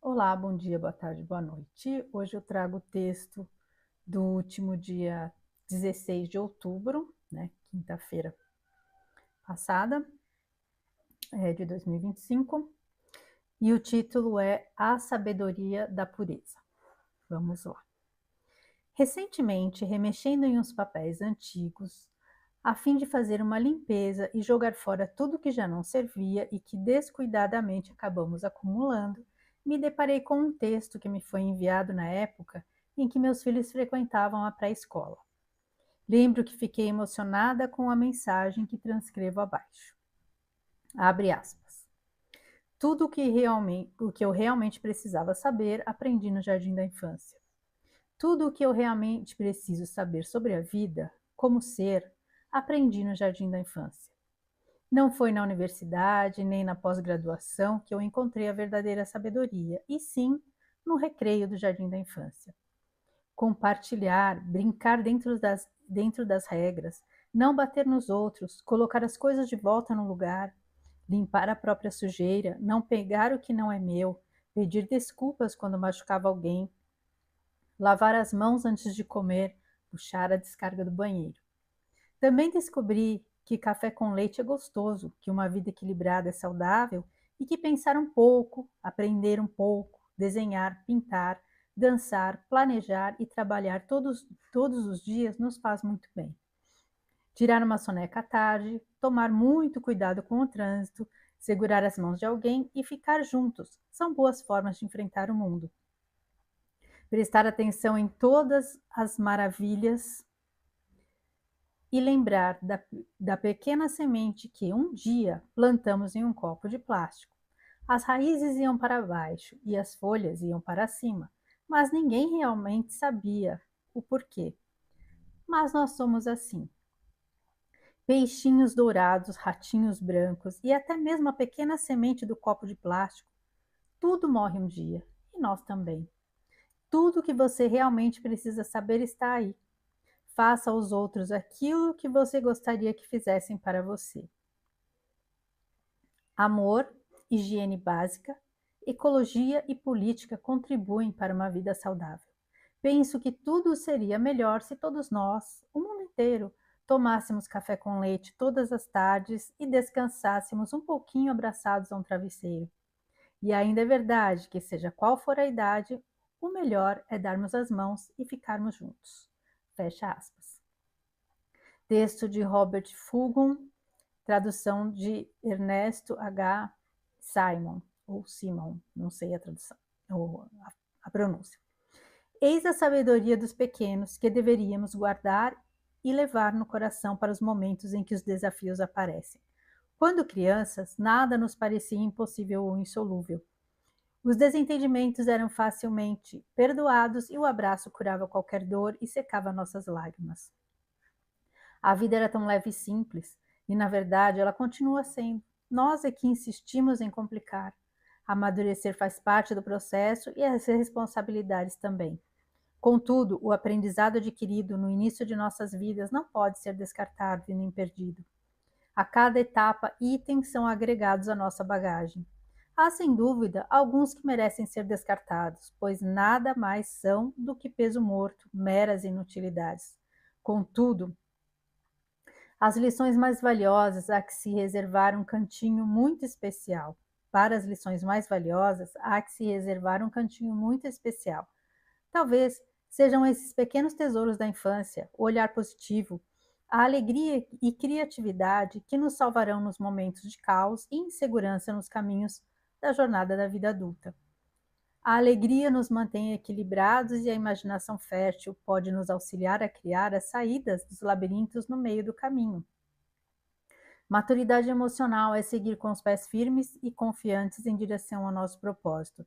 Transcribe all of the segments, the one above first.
Olá, bom dia, boa tarde, boa noite. Hoje eu trago o texto do último dia 16 de outubro, né, quinta-feira passada, de 2025, e o título é A Sabedoria da Pureza. Vamos lá. Recentemente, remexendo em uns papéis antigos, a fim de fazer uma limpeza e jogar fora tudo que já não servia e que descuidadamente acabamos acumulando, me deparei com um texto que me foi enviado na época em que meus filhos frequentavam a pré-escola. Lembro que fiquei emocionada com a mensagem que transcrevo abaixo. Abre aspas. Tudo o que eu realmente precisava saber, aprendi no jardim da infância. Tudo o que eu realmente preciso saber sobre a vida, como ser, aprendi no jardim da infância. Não foi na universidade nem na pós-graduação que eu encontrei a verdadeira sabedoria, e sim no recreio do jardim da infância. Compartilhar, brincar dentro das regras, não bater nos outros, colocar as coisas de volta no lugar, limpar a própria sujeira, não pegar o que não é meu, pedir desculpas quando machucava alguém, lavar as mãos antes de comer, puxar a descarga do banheiro. Também descobri que café com leite é gostoso, que uma vida equilibrada é saudável e que pensar um pouco, aprender um pouco, desenhar, pintar, dançar, planejar e trabalhar todos os dias nos faz muito bem. Tirar uma soneca à tarde, tomar muito cuidado com o trânsito, segurar as mãos de alguém e ficar juntos são boas formas de enfrentar o mundo. Prestar atenção em todas as maravilhas e lembrar da pequena semente que um dia plantamos em um copo de plástico. As raízes iam para baixo e as folhas iam para cima, mas ninguém realmente sabia o porquê. Mas nós somos assim. Peixinhos dourados, ratinhos brancos e até mesmo a pequena semente do copo de plástico. Tudo morre um dia, e nós também. Tudo que você realmente precisa saber está aí. Faça aos outros aquilo que você gostaria que fizessem para você. Amor, higiene básica, ecologia e política contribuem para uma vida saudável. Penso que tudo seria melhor se todos nós, o mundo inteiro, tomássemos café com leite todas as tardes e descansássemos um pouquinho abraçados a um travesseiro. E ainda é verdade que, seja qual for a idade, o melhor é darmos as mãos e ficarmos juntos. Fecha aspas. Texto de Robert Fulghum, tradução de Ernesto H. Simon, ou Simon, não sei a tradução, ou a pronúncia. Eis a sabedoria dos pequenos que deveríamos guardar e levar no coração para os momentos em que os desafios aparecem. Quando crianças, nada nos parecia impossível ou insolúvel. Os desentendimentos eram facilmente perdoados e o abraço curava qualquer dor e secava nossas lágrimas. A vida era tão leve e simples, e na verdade ela continua sendo. Nós é que insistimos em complicar. Amadurecer faz parte do processo e as responsabilidades também. Contudo, o aprendizado adquirido no início de nossas vidas não pode ser descartado e nem perdido. A cada etapa, itens são agregados à nossa bagagem. Há, sem dúvida, alguns que merecem ser descartados, pois nada mais são do que peso morto, meras inutilidades. Contudo, as lições mais valiosas há que se reservar um cantinho muito especial. Para as lições mais valiosas, há que se reservar um cantinho muito especial. Talvez sejam esses pequenos tesouros da infância, o olhar positivo, a alegria e criatividade que nos salvarão nos momentos de caos e insegurança nos caminhos da jornada da vida adulta. A alegria nos mantém equilibrados e a imaginação fértil pode nos auxiliar a criar as saídas dos labirintos no meio do caminho. Maturidade emocional é seguir com os pés firmes e confiantes em direção ao nosso propósito.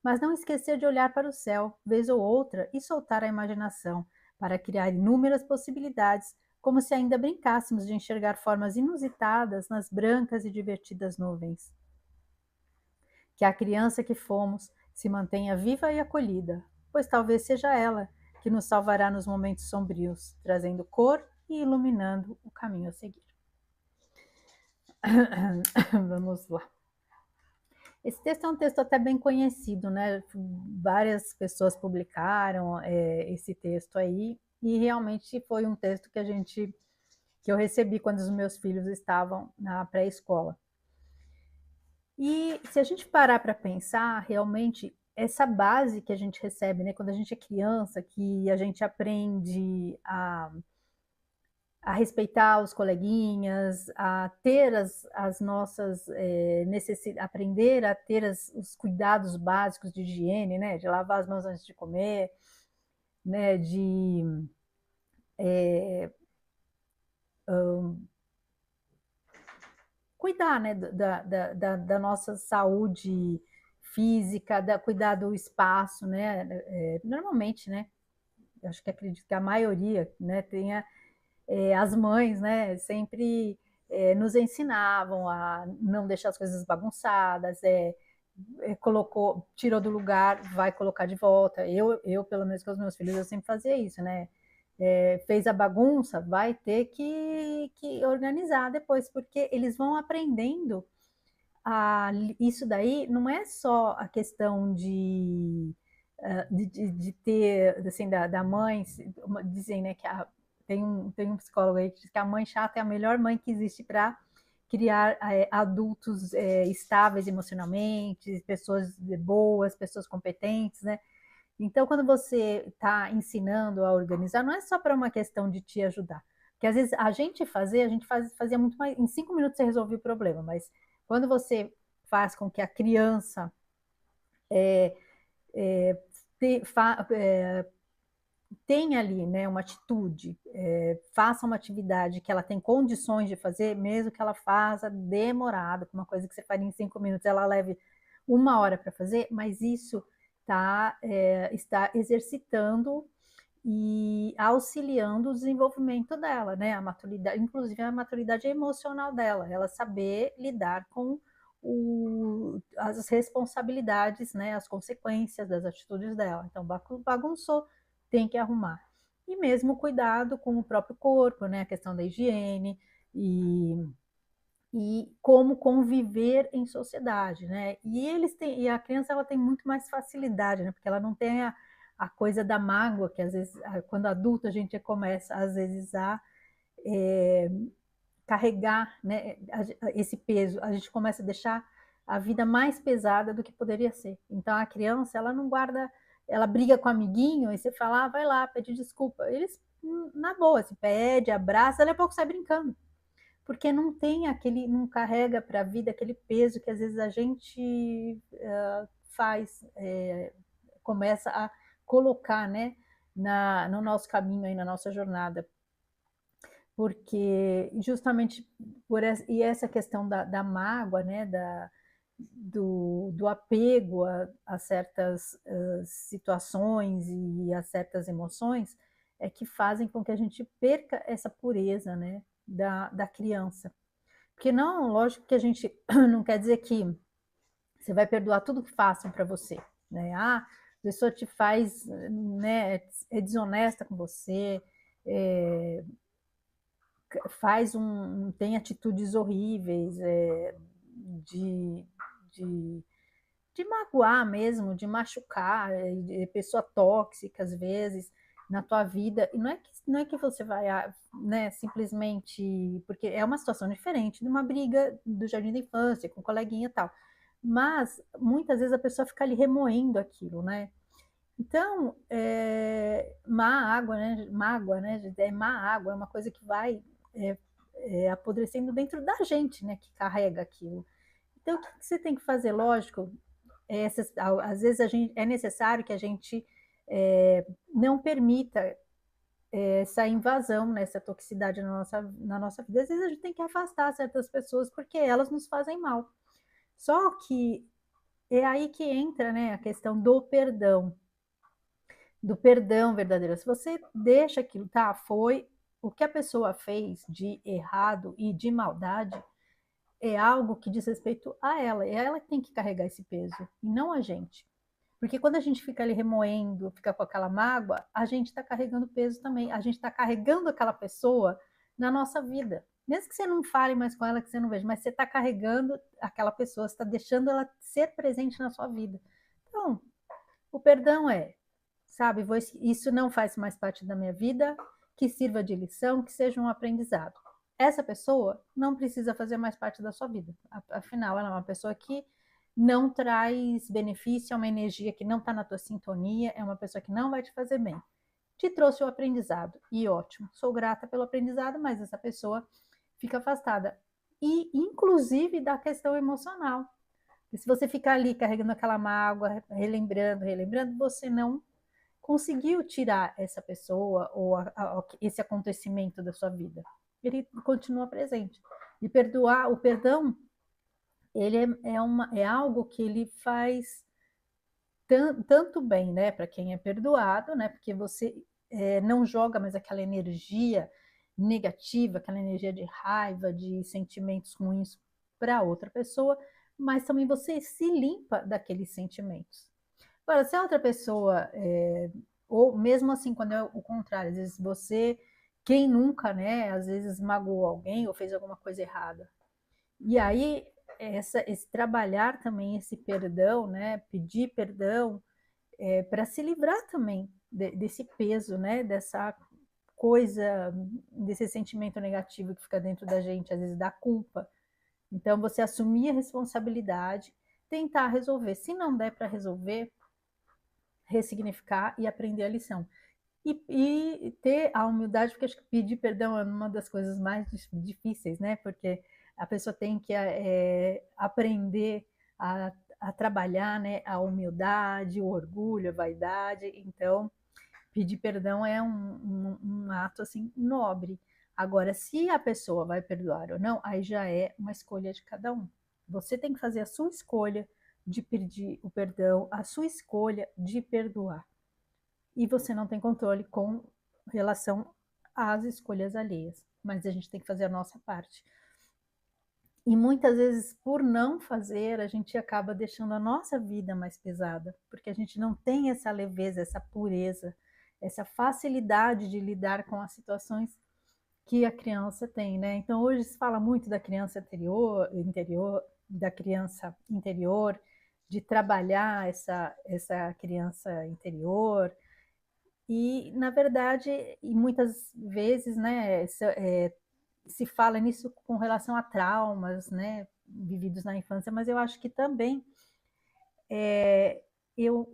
Mas não esquecer de olhar para o céu, vez ou outra, e soltar a imaginação, para criar inúmeras possibilidades, como se ainda brincássemos de enxergar formas inusitadas nas brancas e divertidas nuvens. Que a criança que fomos se mantenha viva e acolhida, pois talvez seja ela que nos salvará nos momentos sombrios, trazendo cor e iluminando o caminho a seguir. Vamos lá. Esse texto é um texto até bem conhecido, né? Várias pessoas publicaram esse texto aí, e realmente foi um texto que eu recebi quando os meus filhos estavam na pré-escola. E se a gente parar para pensar, realmente, essa base que a gente recebe, né, quando a gente é criança, que a gente aprende a respeitar os coleguinhas, a ter as nossas necessidades, aprender a ter os cuidados básicos de higiene, né, de lavar as mãos antes de comer, né, de cuidar, né, da nossa saúde física, cuidar do espaço, né, normalmente, né, eu acho que acredito que a maioria, né, tenha as mães, né, sempre nos ensinavam a não deixar as coisas bagunçadas, colocou, tirou do lugar, vai colocar de volta. Pelo menos com os meus filhos, eu sempre fazia isso, né? Fez a bagunça, vai ter que organizar depois, porque eles vão aprendendo a, isso daí não é só a questão de ter, assim, da mãe, dizem, né, que tem um psicólogo aí que diz que a mãe chata é a melhor mãe que existe para criar adultos estáveis emocionalmente, pessoas boas, pessoas competentes, né? Então, quando você está ensinando a organizar, não é só para uma questão de te ajudar. Porque às vezes fazia muito mais. Em 5 minutos você resolvia o problema, mas quando você faz com que a criança é, te, fa, é, tenha ali, né, uma atitude, faça uma atividade que ela tem condições de fazer, mesmo que ela faça demorado, uma coisa que você faria em 5 minutos, ela leve 1 hora para fazer, mas isso está exercitando e auxiliando o desenvolvimento dela, né? A maturidade, inclusive a maturidade emocional dela, ela saber lidar com as responsabilidades, né? As consequências das atitudes dela. Então, bagunçou, tem que arrumar. E mesmo cuidado com o próprio corpo, né? A questão da higiene e como conviver em sociedade, né? E a criança ela tem muito mais facilidade, né? Porque ela não tem a coisa da mágoa que às vezes quando adulto a gente começa às vezes a é, carregar, né? Esse peso, a gente começa a deixar a vida mais pesada do que poderia ser. Então a criança ela não guarda, ela briga com o amiguinho e você fala, vai lá, pede desculpa. Eles na boa, se pede, abraça, daqui a pouco sai brincando porque não tem aquele, não carrega para a vida aquele peso que às vezes a gente faz, começa a colocar, né, no nosso caminho aí, na nossa jornada, porque justamente e essa questão da mágoa, né, do apego a certas situações e a certas emoções, é que fazem com que a gente perca essa pureza, né, da criança. Porque não, lógico que a gente não quer dizer que você vai perdoar tudo que façam para você, né? Ah, a pessoa te faz, né, é desonesta com você, é, tem atitudes horríveis, de, de, de magoar mesmo, de machucar, de pessoa tóxica às vezes na tua vida. E não é que você vai, né, simplesmente, porque é uma situação diferente de uma briga do jardim da infância, com um coleguinha e tal. Mas muitas vezes a pessoa fica ali remoendo aquilo, né? Então, má água, né? Mágoa, né? É má água, é uma coisa que vai é, apodrecendo dentro da gente, né? Que carrega aquilo. Então, o que você tem que fazer? Lógico, às vezes é necessário que a gente não permita essa invasão, né, essa toxicidade na nossa vida. Às vezes a gente tem que afastar certas pessoas porque elas nos fazem mal. Só que é aí que entra, né, a questão do perdão verdadeiro. Se você deixa aquilo, tá, foi o que a pessoa fez de errado e de maldade, é algo que diz respeito a ela. É ela que tem que carregar esse peso, e não a gente. Porque quando a gente fica ali remoendo, fica com aquela mágoa, a gente está carregando peso também. A gente está carregando aquela pessoa na nossa vida. mesmo que você não fale mais com ela, que você não veja, mas você está carregando aquela pessoa, você está deixando ela ser presente na sua vida. Então, o perdão é, sabe, isso não faz mais parte da minha vida, que sirva de lição, que seja um aprendizado. Essa pessoa não precisa fazer mais parte da sua vida. Afinal, ela é uma pessoa que não traz benefício, é uma energia que não está na tua sintonia, é uma pessoa que não vai te fazer bem. Te trouxe o aprendizado, e ótimo. Sou grata pelo aprendizado, mas essa pessoa fica afastada. E, inclusive, da questão emocional. E se você ficar ali carregando aquela mágoa, relembrando, relembrando, você não conseguiu tirar essa pessoa ou esse acontecimento da sua vida. Ele continua presente. E perdoar, o perdão, ele é algo que ele faz tanto bem, né, para quem é perdoado, né, porque você não joga mais aquela energia negativa, aquela energia de raiva, de sentimentos ruins para outra pessoa, mas também você se limpa daqueles sentimentos. Agora, se a outra pessoa, ou mesmo assim, quando é o contrário, às vezes você, quem nunca, né, às vezes magoou alguém ou fez alguma coisa errada. E aí, esse trabalhar também esse perdão, né, pedir perdão, para se livrar também desse peso, né, dessa coisa, desse sentimento negativo que fica dentro da gente, às vezes da culpa. Então, você assumir a responsabilidade, tentar resolver. Se não der para resolver, ressignificar e aprender a lição. E ter a humildade, porque acho que pedir perdão é uma das coisas mais difíceis, né? Porque a pessoa tem que aprender a trabalhar, né? A humildade, o orgulho, a vaidade. Então, pedir perdão é um ato assim nobre. Agora, se a pessoa vai perdoar ou não, aí já é uma escolha de cada um. Você tem que fazer a sua escolha de pedir o perdão, a sua escolha de perdoar. E você não tem controle com relação às escolhas alheias, mas a gente tem que fazer a nossa parte. E muitas vezes, por não fazer, a gente acaba deixando a nossa vida mais pesada, porque a gente não tem essa leveza, essa pureza, essa facilidade de lidar com as situações que a criança tem, né? Então hoje se fala muito da criança interior, da criança interior, de trabalhar essa criança interior. E na verdade, e muitas vezes, né, se fala nisso com relação a traumas, né, vividos na infância, mas eu acho que também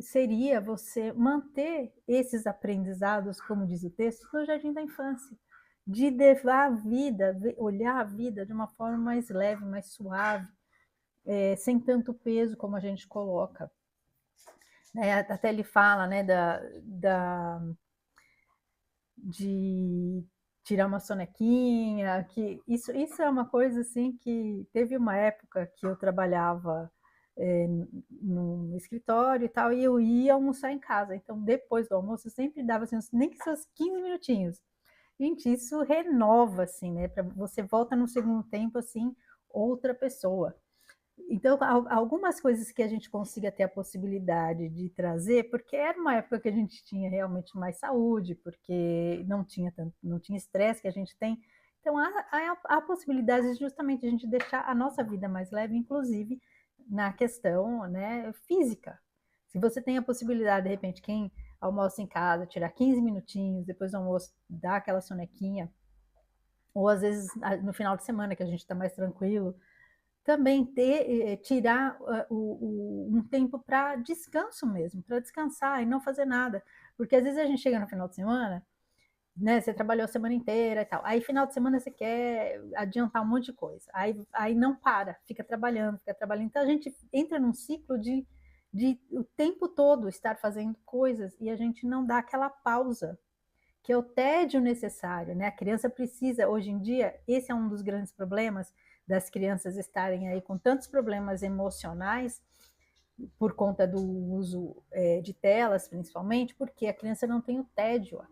seria você manter esses aprendizados, como diz o texto, no jardim da infância, de levar a vida, olhar a vida de uma forma mais leve, mais suave, sem tanto peso como a gente coloca. Até ele fala, né, de tirar uma sonequinha, que isso é uma coisa assim que teve uma época que eu trabalhava no escritório e tal, e eu ia almoçar em casa. Então, depois do almoço, eu sempre dava assim, nem que seus 15 minutinhos. Gente, isso renova, assim, né? Para você volta no segundo tempo, assim, outra pessoa. Então, algumas coisas que a gente consiga ter a possibilidade de trazer, porque era uma época que a gente tinha realmente mais saúde, porque não tinha estresse que a gente tem. Então, há possibilidades justamente de a gente deixar a nossa vida mais leve, inclusive na questão, né, física. Se você tem a possibilidade, de repente, quem almoça em casa, tirar 15 minutinhos, depois do almoço, dar aquela sonequinha, ou às vezes no final de semana, que a gente está mais tranquilo, também tirar um tempo para descanso mesmo, para descansar e não fazer nada. Porque às vezes a gente chega no final de semana, né? Você trabalhou a semana inteira e tal. Aí final de semana você quer adiantar um monte de coisa. Aí não para, fica trabalhando, fica trabalhando. Então a gente entra num ciclo de o tempo todo estar fazendo coisas e a gente não dá aquela pausa, que é o tédio necessário, né? A criança precisa, hoje em dia, esse é um dos grandes problemas das crianças estarem aí com tantos problemas emocionais por conta do uso de telas, principalmente, porque a criança não tem o tédio,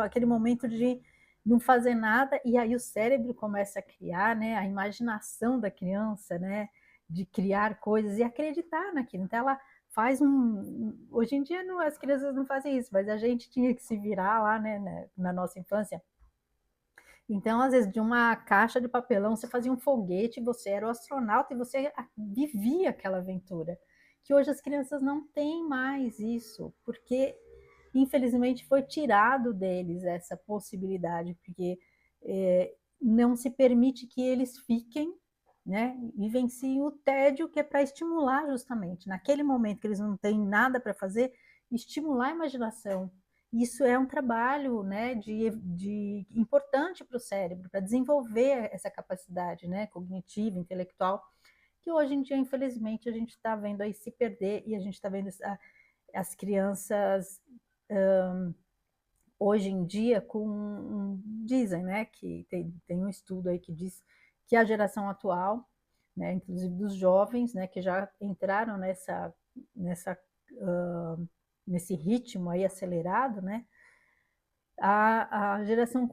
aquele momento de não fazer nada, e aí o cérebro começa a criar, né? A imaginação da criança, né? De criar coisas e acreditar naquilo. Então ela faz hoje em dia as crianças não fazem isso, mas a gente tinha que se virar lá, né, na nossa infância, Então, às vezes, de uma caixa de papelão, você fazia um foguete, você era o astronauta e você vivia aquela aventura. Que hoje as crianças não têm mais isso, porque, infelizmente, foi tirado deles essa possibilidade, porque não se permite que eles fiquem, né, vivenciem o tédio, que é para estimular justamente, naquele momento que eles não têm nada para fazer, estimular a imaginação. Isso é um trabalho, né, de importante para o cérebro, para desenvolver essa capacidade, né, cognitiva, intelectual, que hoje em dia, infelizmente, a gente está vendo aí se perder, e a gente está vendo as crianças hoje em dia dizem, né, que tem um estudo aí que diz que a geração atual, né, inclusive dos jovens, né, que já entraram nessa nesse ritmo aí acelerado, né, a geração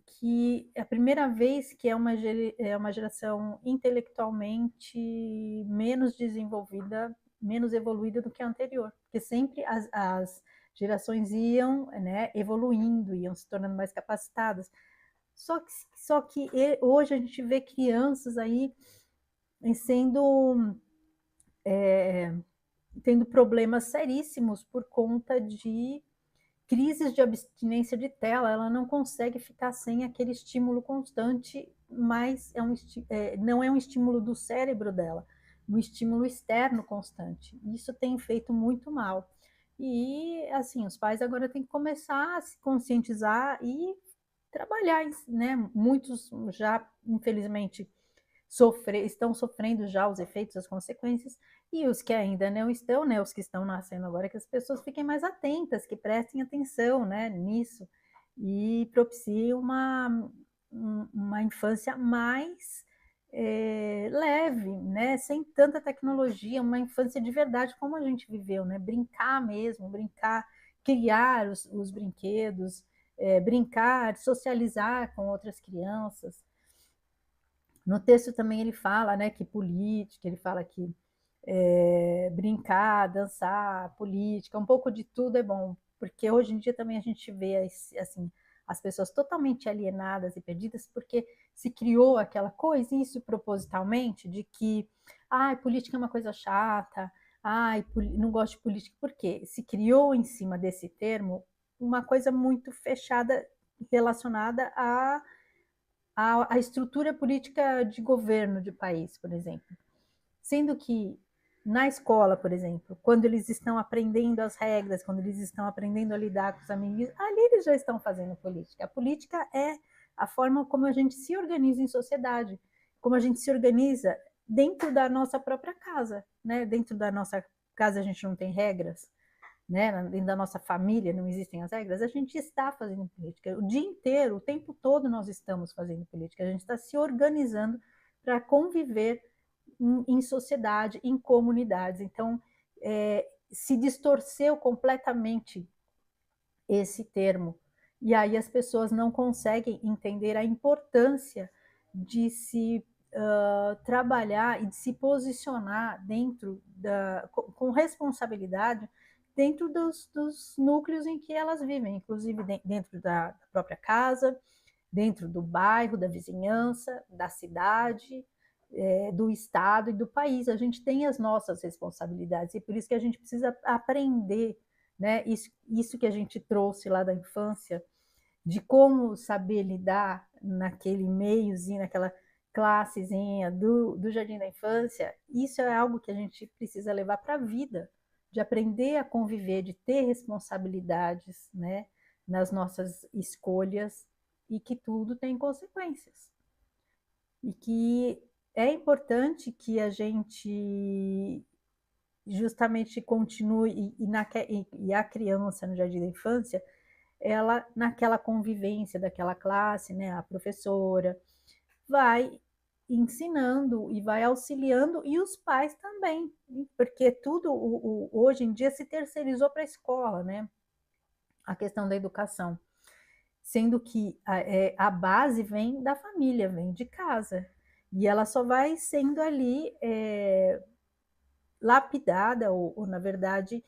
que é a primeira vez que é uma geração intelectualmente menos desenvolvida, menos evoluída do que a anterior, porque sempre as gerações iam, né, evoluindo, iam se tornando mais capacitadas. Só que hoje a gente vê crianças aí sendo tendo problemas seríssimos por conta de crises de abstinência de tela. Ela não consegue ficar sem aquele estímulo constante, mas não é um estímulo do cérebro dela, um estímulo externo constante. Isso tem feito muito mal. E, assim, os pais agora têm que começar a se conscientizar e trabalhar, né? Muitos já, infelizmente, estão sofrendo já os efeitos, as consequências, e os que ainda não estão, né, os que estão nascendo agora, que as pessoas fiquem mais atentas, que prestem atenção, né, nisso, e propiciem uma infância mais leve, né, sem tanta tecnologia, uma infância de verdade como a gente viveu, né, brincar mesmo, brincar, criar os brinquedos, brincar, socializar com outras crianças. No texto também ele fala, né, que política, ele fala que brincar, dançar, política, um pouco de tudo é bom, porque hoje em dia também a gente vê assim, as pessoas totalmente alienadas e perdidas, porque se criou aquela coisa, isso propositalmente, de que política é uma coisa chata, não gosto de política, porque se criou em cima desse termo uma coisa muito fechada relacionada à estrutura política de governo de país, por exemplo. Sendo que na escola, por exemplo, quando eles estão aprendendo as regras, quando eles estão aprendendo a lidar com os amigos, ali eles já estão fazendo política. A política é a forma como a gente se organiza em sociedade, como a gente se organiza dentro da nossa própria casa, né? Dentro da nossa casa a gente não tem regras, né? Dentro da nossa família não existem as regras, a gente está fazendo política. O dia inteiro, o tempo todo nós estamos fazendo política, a gente está se organizando para conviver em sociedade, em comunidades. Então, se distorceu completamente esse termo. E aí as pessoas não conseguem entender a importância de se trabalhar e de se posicionar com responsabilidade dentro dos núcleos em que elas vivem, inclusive dentro da própria casa, dentro do bairro, da vizinhança, da cidade, do estado e do país. A gente tem as nossas responsabilidades e por isso que a gente precisa aprender, né? Isso que a gente trouxe lá da infância, de como saber lidar naquele meiozinho, naquela classezinha do jardim da infância. Isso é algo que a gente precisa levar para a vida, de aprender a conviver, de ter responsabilidades, né, nas nossas escolhas, e que tudo tem consequências. E que é importante que a gente justamente continue, e a criança no jardim da infância, ela naquela convivência daquela classe, né, a professora vai ensinando e vai auxiliando, e os pais também, porque tudo hoje em dia se terceirizou para a escola, né, a questão da educação, sendo que a base vem da família, vem de casa, e ela só vai sendo ali lapidada, ou na verdade,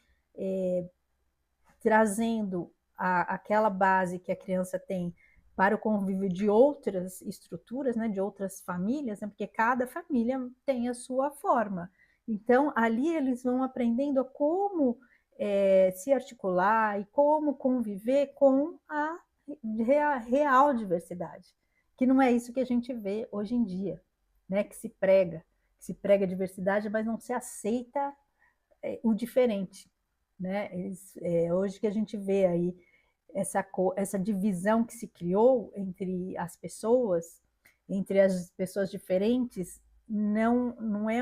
trazendo aquela base que a criança tem para o convívio de outras estruturas, né, de outras famílias, né, porque cada família tem a sua forma. Então, ali eles vão aprendendo a como se articular e como conviver com a real diversidade, que não é isso que a gente vê hoje em dia, né, que se prega diversidade, mas não se aceita o diferente, né? Hoje que a gente vê aí essa divisão que se criou entre as pessoas diferentes, não é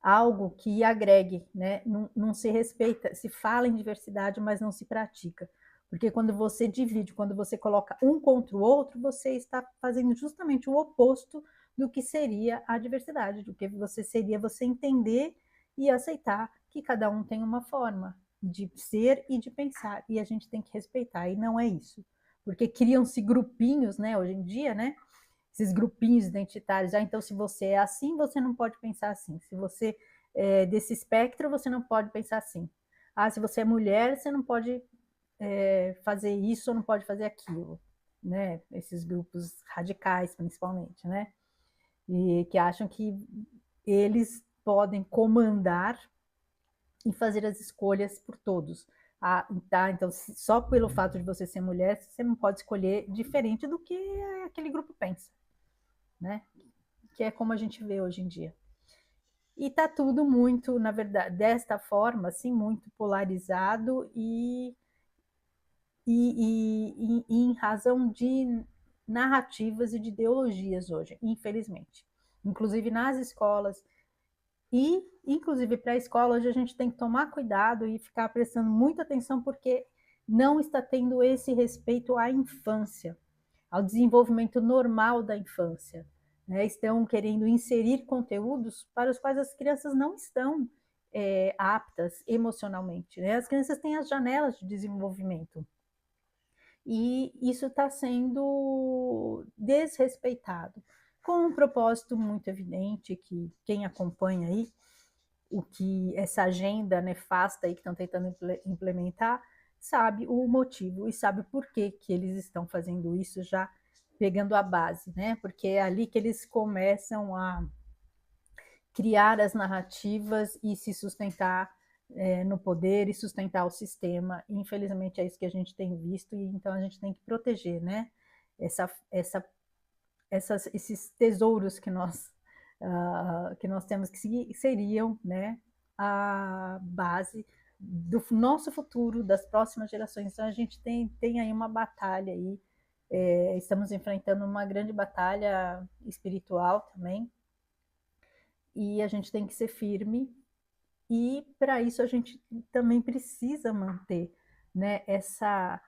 algo que agregue, né? Não se respeita, se fala em diversidade, mas não se pratica. Porque quando você divide, quando você coloca um contra o outro, você está fazendo justamente o oposto do que seria a diversidade, do que seria você entender e aceitar que cada um tem uma forma de ser e de pensar, e a gente tem que respeitar, e não é isso. Porque criam-se grupinhos, né, hoje em dia, né, esses grupinhos identitários. Então, se você é assim, você não pode pensar assim. Se você é desse espectro, você não pode pensar assim. Se você é mulher, você não pode fazer isso ou não pode fazer aquilo. Né? Esses grupos radicais, principalmente, né? E que acham que eles podem comandar e fazer as escolhas por todos. Tá? Então, só pelo fato de você ser mulher, você não pode escolher diferente do que aquele grupo pensa, né? Que é como a gente vê hoje em dia. E tá tudo muito, na verdade, desta forma, assim, muito polarizado e em razão de narrativas e de ideologias hoje, infelizmente. Inclusive nas escolas e, inclusive para a escola, hoje a gente tem que tomar cuidado e ficar prestando muita atenção porque não está tendo esse respeito à infância, ao desenvolvimento normal da infância. Né? Estão querendo inserir conteúdos para os quais as crianças não estão aptas emocionalmente. Né? As crianças têm as janelas de desenvolvimento. E isso está sendo desrespeitado, com um propósito muito evidente que quem acompanha aí o que essa agenda nefasta aí que estão tentando implementar, sabe o motivo e sabe por que que eles estão fazendo isso já pegando a base, né? Porque é ali que eles começam a criar as narrativas e se sustentar no poder e sustentar o sistema. E, infelizmente é isso que a gente tem visto e então a gente tem que proteger, né? Esses tesouros que nós temos que seriam, né, a base do nosso futuro, das próximas gerações. Então a gente tem aí uma batalha aí, estamos enfrentando uma grande batalha espiritual também, e a gente tem que ser firme, e para isso a gente também precisa manter, né, essa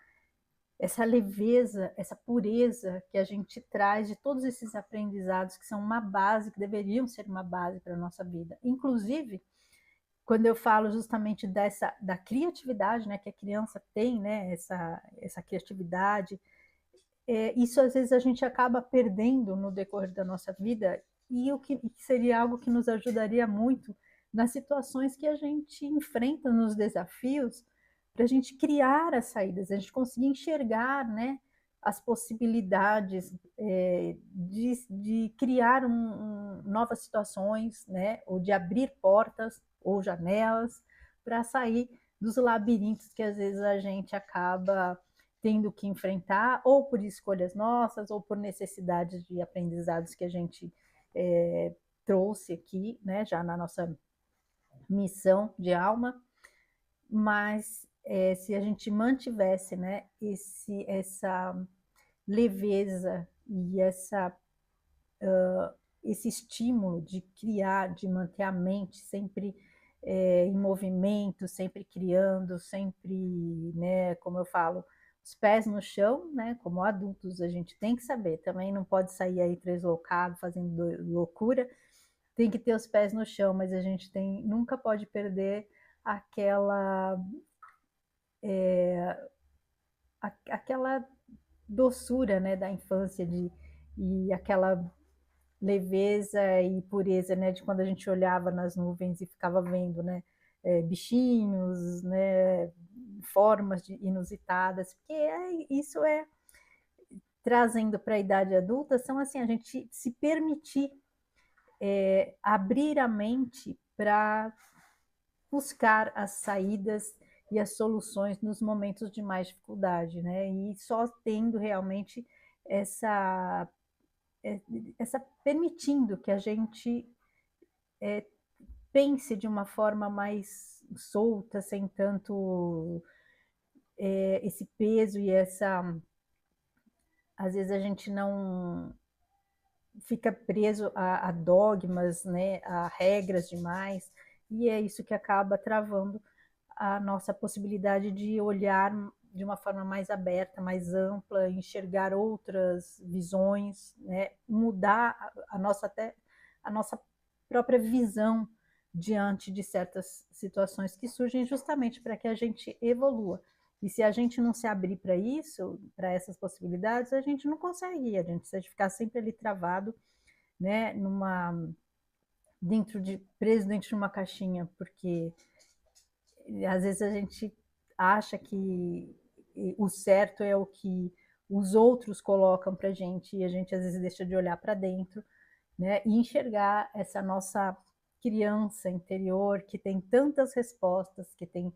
leveza, essa pureza que a gente traz de todos esses aprendizados que são uma base, que deveriam ser uma base para a nossa vida. Inclusive, quando eu falo justamente da criatividade, né, que a criança tem, né, essa criatividade, isso às vezes a gente acaba perdendo no decorrer da nossa vida, e o que seria algo que nos ajudaria muito nas situações que a gente enfrenta, nos desafios, para a gente criar as saídas, a gente conseguir enxergar, né, as possibilidades de criar novas situações, né, ou de abrir portas ou janelas para sair dos labirintos que às vezes a gente acaba tendo que enfrentar, ou por escolhas nossas, ou por necessidades de aprendizados que a gente trouxe aqui, né, já na nossa missão de alma, mas se a gente mantivesse, né, essa leveza e esse estímulo de criar, de manter a mente sempre em movimento, sempre criando, sempre, né, como eu falo, os pés no chão, né, como adultos a gente tem que saber, também não pode sair aí deslocado, fazendo loucura, tem que ter os pés no chão, mas a gente nunca pode perder aquela aquela doçura, né, da infância e aquela leveza e pureza, né, de quando a gente olhava nas nuvens e ficava vendo, né, bichinhos, né, formas inusitadas, porque isso trazendo para a idade adulta são assim, a gente se permitir abrir a mente para buscar as saídas e as soluções nos momentos de mais dificuldade, né? E só tendo realmente essa, essa permitindo que a gente pense de uma forma mais solta, sem tanto esse peso e essa. Às vezes a gente não fica preso a dogmas, né, a regras demais, e é isso que acaba travando a nossa possibilidade de olhar de uma forma mais aberta, mais ampla, enxergar outras visões, né, mudar a nossa até a nossa própria visão diante de certas situações que surgem justamente para que a gente evolua. E se a gente não se abrir para isso, para essas possibilidades, a gente não consegue ir, a gente precisa ficar sempre ali travado, né, preso dentro de uma caixinha, porque às vezes a gente acha que o certo é o que os outros colocam para gente e a gente às vezes deixa de olhar para dentro, né, e enxergar essa nossa criança interior que tem tantas respostas, que tem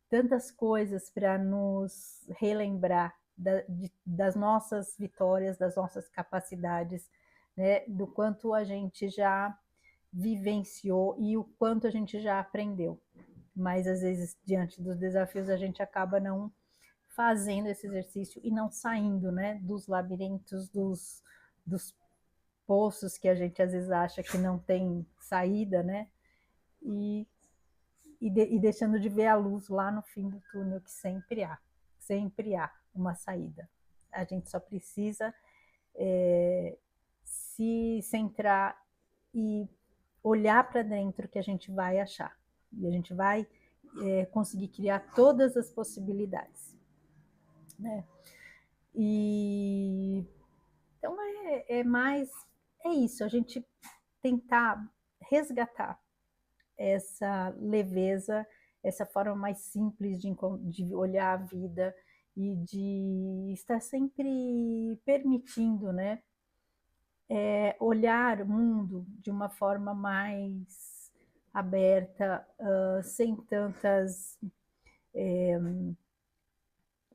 tantas coisas para nos relembrar das nossas vitórias, das nossas capacidades, né, do quanto a gente já vivenciou e o quanto a gente já aprendeu. Mas às vezes, diante dos desafios, a gente acaba não fazendo esse exercício e não saindo, né, dos labirintos, dos poços que a gente às vezes acha que não tem saída, né? E, e deixando de ver a luz lá no fim do túnel, que sempre há uma saída. A gente só precisa se centrar e olhar para dentro que a gente vai achar. E a gente vai conseguir criar todas as possibilidades. Né? E então é isso, a gente tentar resgatar essa leveza, essa forma mais simples de olhar a vida e de estar sempre permitindo, né, olhar o mundo de uma forma mais aberta, sem tantas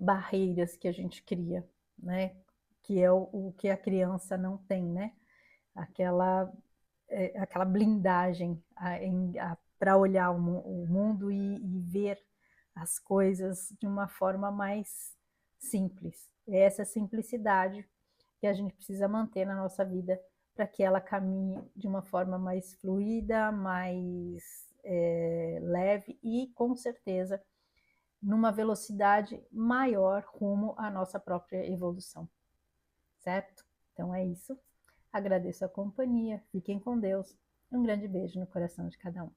barreiras que a gente cria, né? Que é o que a criança não tem, né? Aquela, aquela blindagem para olhar o mundo e ver as coisas de uma forma mais simples. É essa simplicidade que a gente precisa manter na nossa vida para que ela caminhe de uma forma mais fluida, mais leve e, com certeza, numa velocidade maior rumo à nossa própria evolução, certo? Então é isso. Agradeço a companhia, fiquem com Deus. Um grande beijo no coração de cada um.